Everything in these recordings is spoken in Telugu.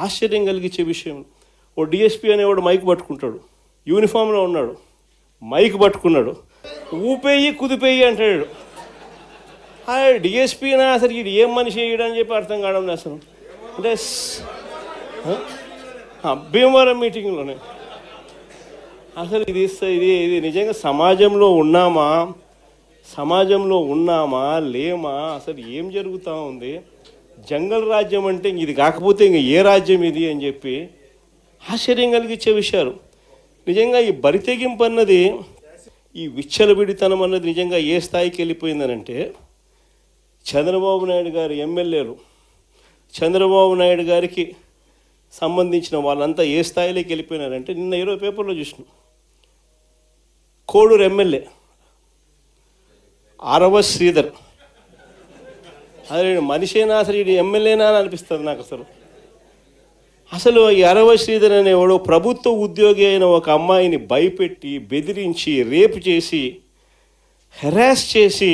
ఆశ్చర్యం కలిగించే విషయం. ఓ డిఎస్పీ అనేవాడు మైక్ పట్టుకుంటాడు, యూనిఫామ్లో ఉన్నాడు, మైక్ పట్టుకున్నాడు, ఊపేయి కుదిపేయి అంటాడు. డిఎస్పీనా అసలు ఇది ఏం మనిషి వేయడని చెప్పి అర్థం కావడం అసలు. అంటే భీమవరం మీటింగ్లోనే అసలు ఇది నిజంగా సమాజంలో ఉన్నామా లేమా, అసలు ఏం జరుగుతూ ఉంది? జంగల్ రాజ్యం అంటే ఇది కాకపోతే ఇంక ఏ రాజ్యం ఇది అని చెప్పి ఆశ్చర్యం కలిగించే విషయాలు. నిజంగా ఈ బరితెగింపు అన్నది, ఈ విచ్చలవిడితనం అన్నది నిజంగా ఏ స్థాయికి వెళ్ళిపోయిందనంటే, చంద్రబాబు నాయుడు గారి ఎమ్మెల్యేలు, చంద్రబాబు నాయుడు గారికి సంబంధించిన వాళ్ళంతా ఏ స్థాయిలోకి వెళ్ళిపోయినారంటే, నిన్న 20 పేపర్లో చూసినాం. కోడూరు ఎమ్మెల్యే ఆరవ శ్రీధర్, అదే మనిషేనా అసలు ఇది ఎమ్మెల్యేనా అని అనిపిస్తుంది నాకు. అసలు ఈ ఆరవ శ్రీధర్ అనేవాడు ప్రభుత్వ ఉద్యోగి అయిన ఒక అమ్మాయిని భయపెట్టి, బెదిరించి, రేపు చేసి, హెరాస్ చేసి,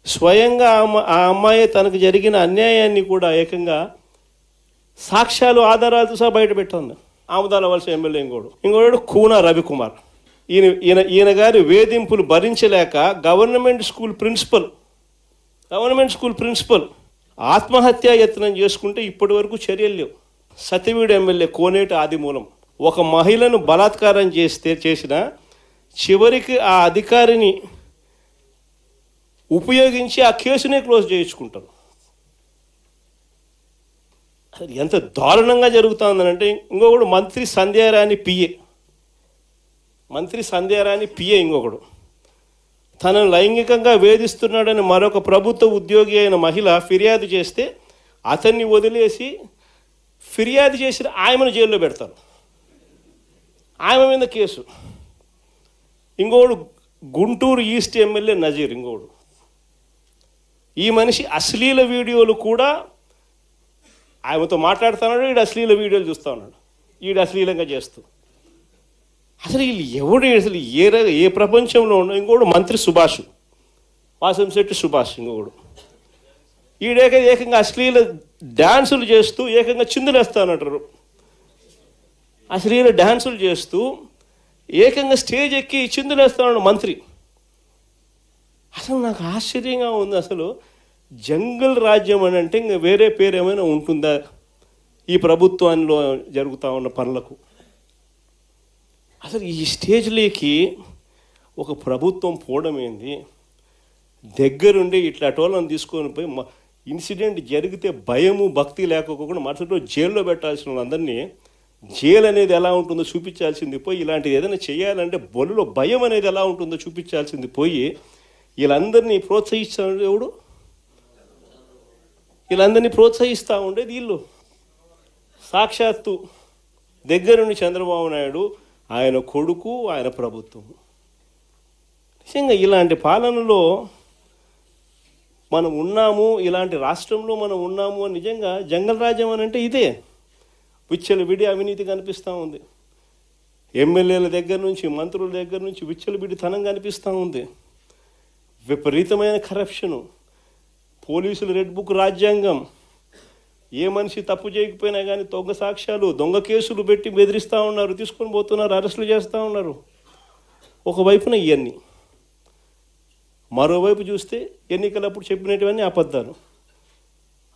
స్వయంగా ఆ అమ్మాయి తనకు జరిగిన అన్యాయాన్ని కూడా ఏకంగా సాక్ష్యాలు ఆధారాలతో సహా బయట పెట్టింది. ఆముదాల వలస ఎమ్మెల్యే ఇంకోడు కూన రవికుమార్. ఈయన గారి వేధింపులు భరించలేక గవర్నమెంట్ స్కూల్ ప్రిన్సిపల్ ఆత్మహత్యా యత్నం చేసుకుంటే ఇప్పటి వరకు చర్యలు లేవు. సతివీడు ఎమ్మెల్యే కోనేటి ఆదిమూలం ఒక మహిళను బలాత్కారం చేసిన చివరికి ఆ అధికారిని ఉపయోగించి ఆ కేసునే క్లోజ్ చేయించుకుంటారు. అది ఎంత దారుణంగా జరుగుతుందనంటే, ఇంకొకడు మంత్రి సంధ్యారాణి పిఏ ఇంకొకడు తనను లైంగికంగా వేధిస్తున్నాడని మరొక ప్రభుత్వ ఉద్యోగి అయిన మహిళ ఫిర్యాదు చేస్తే అతన్ని వదిలేసి ఫిర్యాదు చేసిన ఆయమను జైల్లో పెడతారు. ఆయమ మీద కేసు. ఇంకోడు గుంటూరు ఈస్ట్ ఎమ్మెల్యే నజీర్ ఇంకోడు. ఈ మనిషి అశ్లీల వీడియోలు కూడా ఆయనతో మాట్లాడుతున్నాడు, వీడు అశ్లీల వీడియోలు చూస్తూ ఉన్నాడు, వీడు అశ్లీలంగా చేస్తూ. అసలు వీళ్ళు ఎవడు అసలు ఏ ప్రపంచంలో ఉన్న. ఇంకోడు మంత్రి సుభాష్, వాసంశెట్టి సుభాష్ ఇంకొకడు. ఏకంగా అశ్లీల డ్యాన్సులు చేస్తూ ఏకంగా చిందులేస్తానంటారు. అశ్లీల డ్యాన్సులు చేస్తూ ఏకంగా స్టేజ్ ఎక్కి చిందులేస్తాడు మంత్రి. అసలు నాకు ఆశ్చర్యంగా ఉంది. అసలు జంగల్ రాజ్యం అని అంటే ఇంకా వేరే పేరు ఏమైనా ఉంటుందా ఈ ప్రభుత్వంలో జరుగుతూ ఉన్న పనులకు? అసలు ఈ స్టేజ్లోకి ఒక ప్రభుత్వం పోవడం ఏంది? దగ్గరుండి ఇట్లా టోళ్ళని తీసుకొని పోయి ఇన్సిడెంట్ జరిగితే భయము భక్తి లేకపోకుండా మరుసటి రోజు జైల్లో పెట్టాల్సిన వాళ్ళందరినీ జైలు అనేది ఎలా ఉంటుందో చూపించాల్సింది పోయి, ఇలాంటిది ఏదైనా చేయాలంటే బొల్లులో భయం అనేది ఎలా ఉంటుందో చూపించాల్సింది పోయి, వీళ్ళందరినీ ప్రోత్సహిస్తాడు ఎవడు? వీళ్ళందరినీ ప్రోత్సహిస్తూ ఉండేది వీళ్ళు. సాక్షాత్తు దగ్గరుండి చంద్రబాబు నాయుడు, ఆయన కొడుకు, ఆయన ప్రభుత్వం. నిజంగా ఇలాంటి పాలనలో మనం ఉన్నాము, ఇలాంటి రాష్ట్రంలో మనం ఉన్నాము అని నిజంగా జంగల్ రాజ్యం అని అంటే ఇదే. విచ్చలవిడి అవినీతి కనిపిస్తూ ఉంది. ఎమ్మెల్యేల దగ్గర నుంచి, మంత్రుల దగ్గర నుంచి విచ్చలవిడితనం కనిపిస్తూ ఉంది. విపరీతమైన కరప్షను, పోలీసులు రెడ్ బుక్ రాజ్యాంగం. ఏ మనిషి తప్పు చేయకపోయినా కానీ దొంగ సాక్ష్యాలు, దొంగ కేసులు పెట్టి బెదిరిస్తూ ఉన్నారు, తీసుకొని పోతున్నారు, అరెస్టులు చేస్తూ ఉన్నారు. ఒకవైపున ఇవన్నీ, మరోవైపు చూస్తే ఎన్నికలప్పుడు చెప్పినటువన్నీ అబద్ధాలు,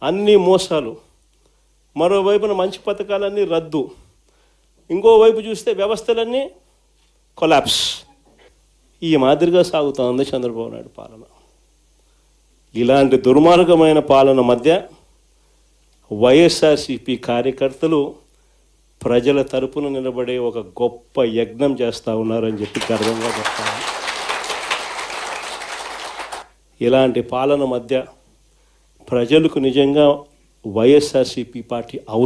అన్నీ మోసాలు. మరోవైపున మంచి పథకాలన్నీ రద్దు. ఇంకోవైపు చూస్తే వ్యవస్థలన్నీ కొలాప్స్. ఈ మాదిరిగా సాగుతూ ఉంది చంద్రబాబు నాయుడు పాలన. ఇలాంటి దుర్మార్గమైన పాలన మధ్య వైఎస్ఆర్సీపీ కార్యకర్తలు ప్రజల తరపున నిలబడే ఒక గొప్ప యజ్ఞం చేస్తూ ఉన్నారని చెప్పి గర్వంగా చెప్తాను. ఇలాంటి పాలన మధ్య ప్రజలకు నిజంగా వైఎస్ఆర్సీపీ పార్టీ